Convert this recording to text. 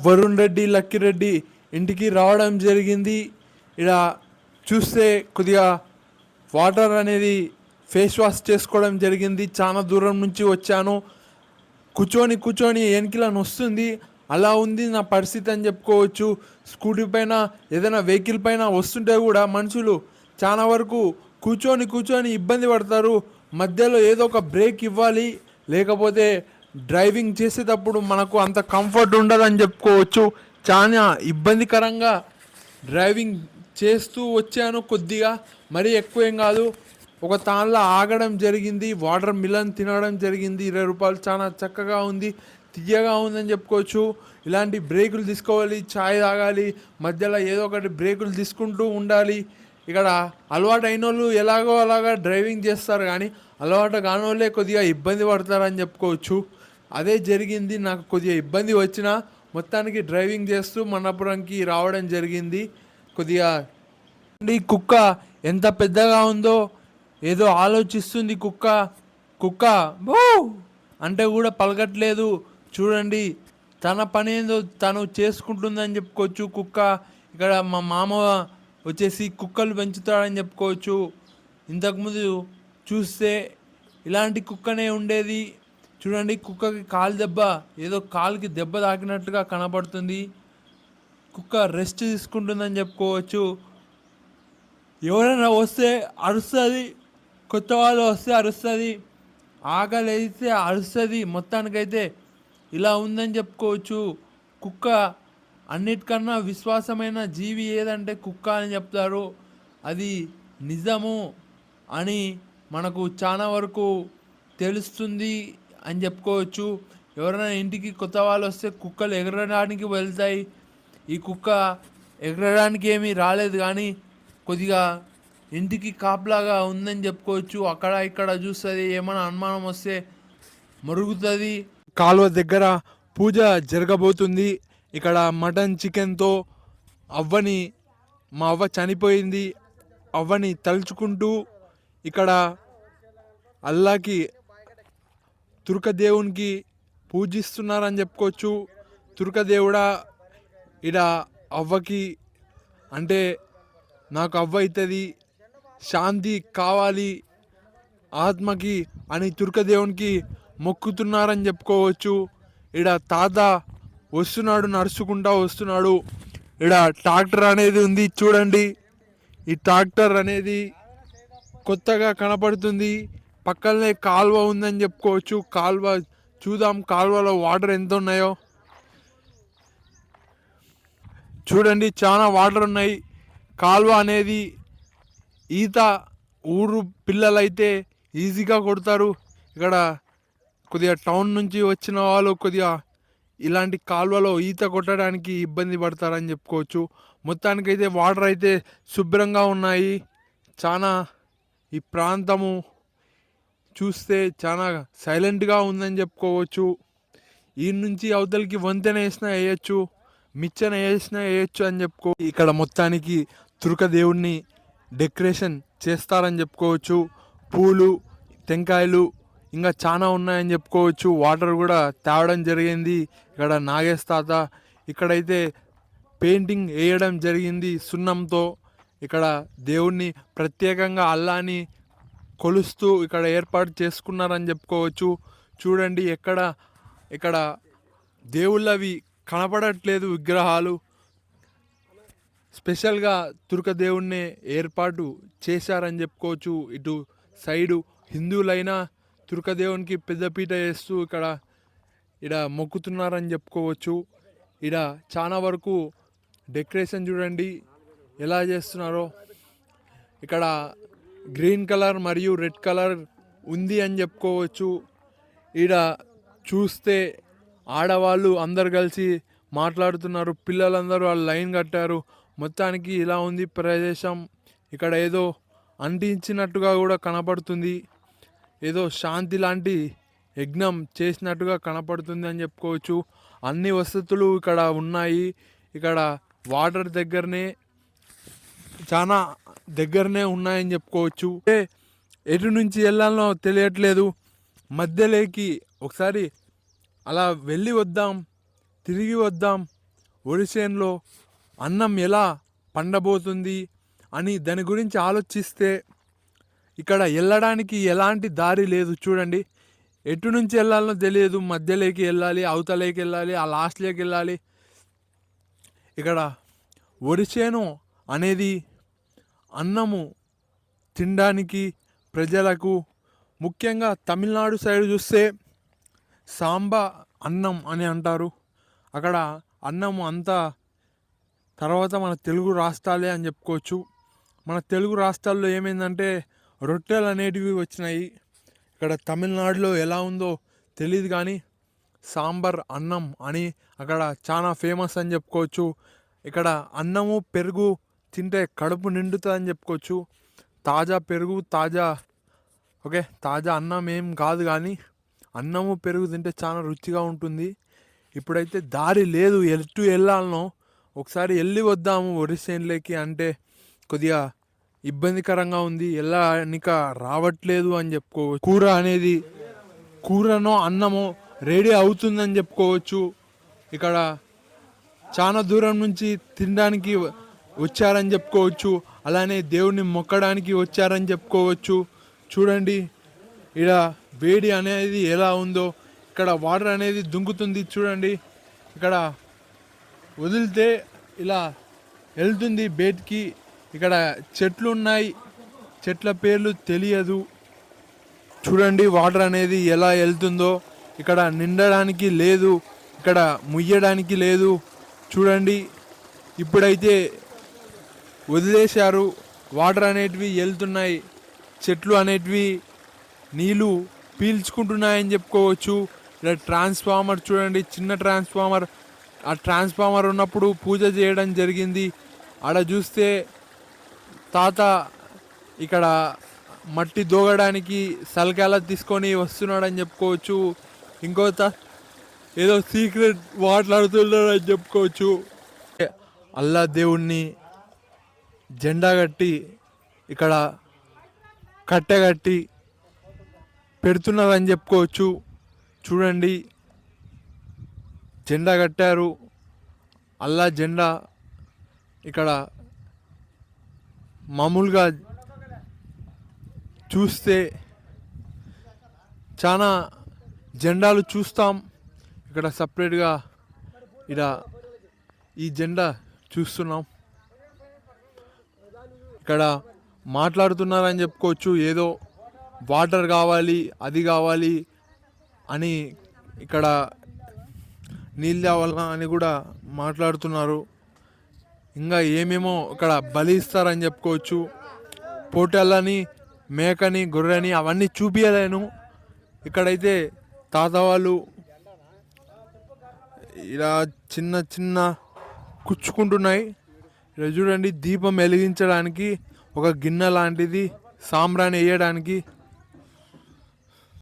Varun Reddy lucky Reddy ఇంటికి రావడం జరిగింది. ఇలా చూస్తే కొద్దిగా వాటర్ అనేది ఫేస్ వాష్ చేసుకోవడం జరిగింది. చాలా దూరం నుంచి వచ్చాను, కూర్చొని వెనకిలను వస్తుంది, అలా ఉంది నా పరిస్థితి అని చెప్పుకోవచ్చు. స్కూటీ పైన ఏదైనా వెహికల్ పైన వస్తుంటే కూడా మనుషులు చాలా వరకు కూర్చొని ఇబ్బంది పడతారు. మధ్యలో ఏదో ఒక బ్రేక్ ఇవ్వాలి, లేకపోతే డ్రైవింగ్ చేసేటప్పుడు మనకు అంత కంఫర్ట్ ఉండదని చెప్పుకోవచ్చు. చాలా ఇబ్బందికరంగా డ్రైవింగ్ చేస్తూ వచ్చాను. కొద్దిగా మరీ ఎక్కువ ఏం కాదు. ఒక తాన్లో ఆగడం జరిగింది, వాటర్ మిలన్ తినడం జరిగింది. 20 రూపాయలు చాలా చక్కగా ఉంది, తీయగా ఉందని చెప్పుకోవచ్చు. ఇలాంటి బ్రేకులు తీసుకోవాలి, ఛాయ్ తాగాలి, మధ్యలో ఏదో ఒకటి బ్రేకులు తీసుకుంటూ ఉండాలి. ఇక్కడ అలవాటు అయిన వాళ్ళు ఎలాగో అలాగా డ్రైవింగ్ చేస్తారు, కానీ అలవాటు కాని వాళ్ళే కొద్దిగా ఇబ్బంది పడతారని చెప్పుకోవచ్చు. అదే జరిగింది, నాకు కొద్దిగా ఇబ్బంది వచ్చినా మొత్తానికి డ్రైవింగ్ చేస్తూ మన్నపురంకి రావడం జరిగింది. కొద్దిగా ఈ కుక్క ఎంత పెద్దగా ఉందో, ఏదో ఆలోచిస్తుంది కుక్క బో అంటే కూడా పలకట్లేదు. చూడండి, తన పని ఏందో తను చేసుకుంటుందని చెప్పుకోవచ్చు. కుక్క ఇక్కడ మా మామ వచ్చేసి కుక్కలు పెంచుతాడని చెప్పుకోవచ్చు. ఇంతకుముందు చూస్తే ఇలాంటి కుక్కనే ఉండేది. చూడండి, కుక్కకి ఏదో కాలుకి దెబ్బ తాకినట్టుగా కనపడుతుంది. కుక్క రెస్ట్ తీసుకుంటుందని చెప్పుకోవచ్చు. ఎవరైనా వస్తే అరుస్తుంది, కొత్త వాళ్ళు వస్తే అరుస్తుంది, ఆకలి అయితే అరుస్తుంది. మొత్తానికైతే ఇలా ఉందని చెప్పుకోవచ్చు. కుక్క అన్నిటికన్నా విశ్వాసమైన జీవి ఏదంటే కుక్క అని చెప్తారు. అది నిజము అని మనకు చాలా వరకు తెలుస్తుంది అని చెప్పుకోవచ్చు. ఎవరైనా ఇంటికి కొత్త వాళ్ళు వస్తే కుక్కలు ఎగరడానికి వెళ్తాయి. ఈ కుక్క ఎగరడానికి ఏమీ రాలేదు, కానీ కొద్దిగా ఇంటికి కాపలాగా ఉందని చెప్పుకోవచ్చు. అక్కడ ఇక్కడ చూస్తుంది, ఏమైనా అనుమానం వస్తే మరుగుతుంది. కాలువ దగ్గర పూజ జరగబోతుంది. ఇక్కడ మటన్ చికెన్తో మా అవ్వ చనిపోయింది, అవ్వని తలుచుకుంటూ ఇక్కడ అల్లాకి తుర్కదేవునికి పూజిస్తున్నారని చెప్పుకోవచ్చు. తుర్కదేవుడా ఇడ అవ్వకి అంటే నాకు అవ్వ అవుతుంది, శాంతి కావాలి ఆత్మకి అని తుర్కదేవునికి మొక్కుతున్నారని చెప్పుకోవచ్చు. ఇడ తాత వస్తున్నాడు, నడుచుకుంటా వస్తున్నాడు. ఇడ ట్రాక్టర్ అనేది ఉంది, చూడండి. ఈ ట్రాక్టర్ అనేది కొత్తగా కనపడుతుంది. పక్కనే కాలువ ఉందని చెప్పుకోవచ్చు. కాలువ చూద్దాం, కాలువలో వాటర్ ఎంత ఉన్నాయో చూడండి. చాలా వాటర్ ఉన్నాయి. కాలువ అనేది ఈత ఊరు పిల్లలైతే ఈజీగా కొడతారు. ఇక్కడ కొద్దిగా టౌన్ నుంచి వచ్చిన వాళ్ళు కొద్దిగా ఇలాంటి కాలువలో ఈత కొట్టడానికి ఇబ్బంది పడతారని చెప్పుకోవచ్చు. మొత్తానికైతే వాటర్ అయితే శుభ్రంగా ఉన్నాయి. చాలా ఈ ప్రాంతము చూస్తే చాలా సైలెంట్గా ఉందని చెప్పుకోవచ్చు. ఈ నుంచి అవతలికి వంతెన వేసినా వేయచ్చు, మిచ్చన వేసినా వేయచ్చు అని ఇక్కడ మొత్తానికి తుర్కదేవుడిని డెకరేషన్ చేస్తారని చెప్పుకోవచ్చు. పూలు, టెంకాయలు ఇంకా చాలా ఉన్నాయని చెప్పుకోవచ్చు. వాటర్ కూడా తేవడం జరిగింది. ఇక్కడ నాగేశ్ తాత ఇక్కడైతే పెయింటింగ్ వేయడం జరిగింది సున్నంతో. ఇక్కడ దేవుణ్ణి ప్రత్యేకంగా అల్లాని కొలుస్తూ ఇక్కడ ఏర్పాటు చేసుకున్నారని చెప్పుకోవచ్చు. చూడండి, ఇక్కడ దేవుళ్ళవి కనపడట్లేదు విగ్రహాలు. స్పెషల్గా తుర్కదేవుణ్ణి ఏర్పాటు చేశారని చెప్పుకోవచ్చు. ఇటు సైడు హిందువులైనా తుర్కదేవునికి పెద్దపీట వేస్తూ ఇక్కడ మొక్కుతున్నారని చెప్పుకోవచ్చు. ఇక్కడ చాలా వరకు డెకరేషన్ చూడండి ఎలా చేస్తున్నారో. ఇక్కడ గ్రీన్ కలర్ మరియు రెడ్ కలర్ ఉంది అని చెప్పుకోవచ్చు. ఇక్కడ చూస్తే ఆడవాళ్ళు అందరు కలిసి మాట్లాడుతున్నారు, పిల్లలందరూ వాళ్ళు లైన్ కట్టారు. మొత్తానికి ఇలా ఉంది ప్రదేశం. ఇక్కడ ఏదో అంటించినట్టుగా కూడా కనపడుతుంది, ఏదో శాంతి లాంటి యజ్ఞం చేసినట్టుగా కనపడుతుంది అని చెప్పుకోవచ్చు. అన్ని వసతులు ఇక్కడ ఉన్నాయి. ఇక్కడ వాటర్ చాలా దగ్గరనే ఉన్నాయని చెప్పుకోవచ్చు. ఎటు నుంచి వెళ్ళాలనో తెలియట్లేదు. మధ్యలోకి ఒకసారి అలా వెళ్ళి వద్దాం, తిరిగి వద్దాం వరి చేనులో అన్నం ఎలా పండబోతుంది అని దాని గురించి ఆలోచిస్తే ఇక్కడ వెళ్ళడానికి ఎలాంటి దారి లేదు. చూడండి, ఎటు నుంచి వెళ్ళాలో తెలియదు. మధ్యలోకి వెళ్ళాలి, అవతలేకి వెళ్ళాలి, ఆ లాస్ట్లోకి వెళ్ళాలి. ఇక్కడ వరి చేను అనేది అన్నము తినడానికి ప్రజలకు, ముఖ్యంగా తమిళనాడు సైడ్ చూస్తే సాంబా అన్నం అని అంటారు. అక్కడ అన్నం అంతా తర్వాత మన తెలుగు రాష్ట్రాలే అని చెప్పుకోవచ్చు. మన తెలుగు రాష్ట్రాల్లో ఏమైందంటే రొట్టెలు అనేటివి వచ్చినాయి. ఇక్కడ తమిళనాడులో ఎలా ఉందో తెలియదు కానీ సాంబార్ అన్నం అని అక్కడ చాలా ఫేమస్ అని చెప్పుకోవచ్చు. ఇక్కడ అన్నము పెరుగు తింటే కడుపు నిండుతుంది అని చెప్పుకోవచ్చు. తాజా పెరుగు, తాజా అన్నం ఏం కాదు కానీ అన్నము పెరుగు తింటే చాలా రుచిగా ఉంటుంది. ఇప్పుడైతే దారి లేదు, ఎటు వెళ్ళాలనో ఒకసారి వెళ్ళి వద్దాము వరి చేనులోకి అంటే కొద్దిగా ఇబ్బందికరంగా ఉంది, వెళ్ళానిక రావట్లేదు అని చెప్పుకోవచ్చు. కూరనో అన్నమో రెడీ అవుతుందని చెప్పుకోవచ్చు. ఇక్కడ చాలా దూరం నుంచి తినడానికి వచ్చారని చెప్పుకోవచ్చు. అలానే దేవుణ్ణి మొక్కడానికి వచ్చారని చెప్పుకోవచ్చు. చూడండి ఇక్కడ వేడి అనేది ఎలా ఉందో, ఇక్కడ వాటర్ అనేది దుంకుతుంది. చూడండి, ఇక్కడ వదిలితే ఇలా వెళ్తుంది బయటికి. ఇక్కడ చెట్లు ఉన్నాయి, చెట్ల పేర్లు తెలియదు. చూడండి వాటర్ అనేది ఎలా వెళ్తుందో. ఇక్కడ నిండడానికి లేదు, ఇక్కడ ముయ్యడానికి లేదు. చూడండి, ఇప్పుడైతే వదిలేశారు, వాటర్ అనేటివి వెళ్తున్నాయి, చెట్లు అనేటివి నీళ్ళు పీల్చుకుంటున్నాయని చెప్పుకోవచ్చు. ఇలా ట్రాన్స్ఫార్మర్ చూడండి, చిన్న ట్రాన్స్ఫార్మర్. ఆ ట్రాన్స్ఫార్మర్ ఉన్నప్పుడు పూజ చేయడం జరిగింది. ఆడ చూస్తే తాత ఇక్కడ మట్టి దోగడానికి సలకాల తీసుకొని వస్తున్నాడని చెప్పుకోవచ్చు. ఇంకో ఏదో సీక్రెట్ మాట్లాడుతున్నాడని చెప్పుకోవచ్చు. అల్లా దేవుణ్ణి జెండా కట్టి ఇక్కడ కట్టెగట్టి పెడుతున్నారని చెప్పుకోవచ్చు. చూడండి, జెండా కట్టారు, అల్లా జెండా. ఇక్కడ మామూలుగా చూస్తే చాలా జెండాలు చూస్తాం. ఇక్కడ సపరేట్గా ఇక్కడ ఈ జెండా చూస్తున్నాం. ఇక్కడ మాట్లాడుతున్నారని చెప్పుకోవచ్చు. ఏదో వాటర్ కావాలి, అది కావాలి అని, ఇక్కడ నీళ్ళు కావాలన్నా అని కూడా మాట్లాడుతున్నారు. ఇంకా ఏమేమో ఇక్కడ బలి ఇస్తారని చెప్పుకోవచ్చు. పోటళ్ళని, మేకని, గొర్రెని అవన్నీ చూపించలేను. ఇక్కడైతే తాత వాళ్ళు ఇలా చిన్న చిన్న కుచ్చుకుంటున్నాయి. ఇక్కడ చూడండి, దీపం వెలిగించడానికి ఒక గిన్నె లాంటిది, సాంబ్రాణి వేయడానికి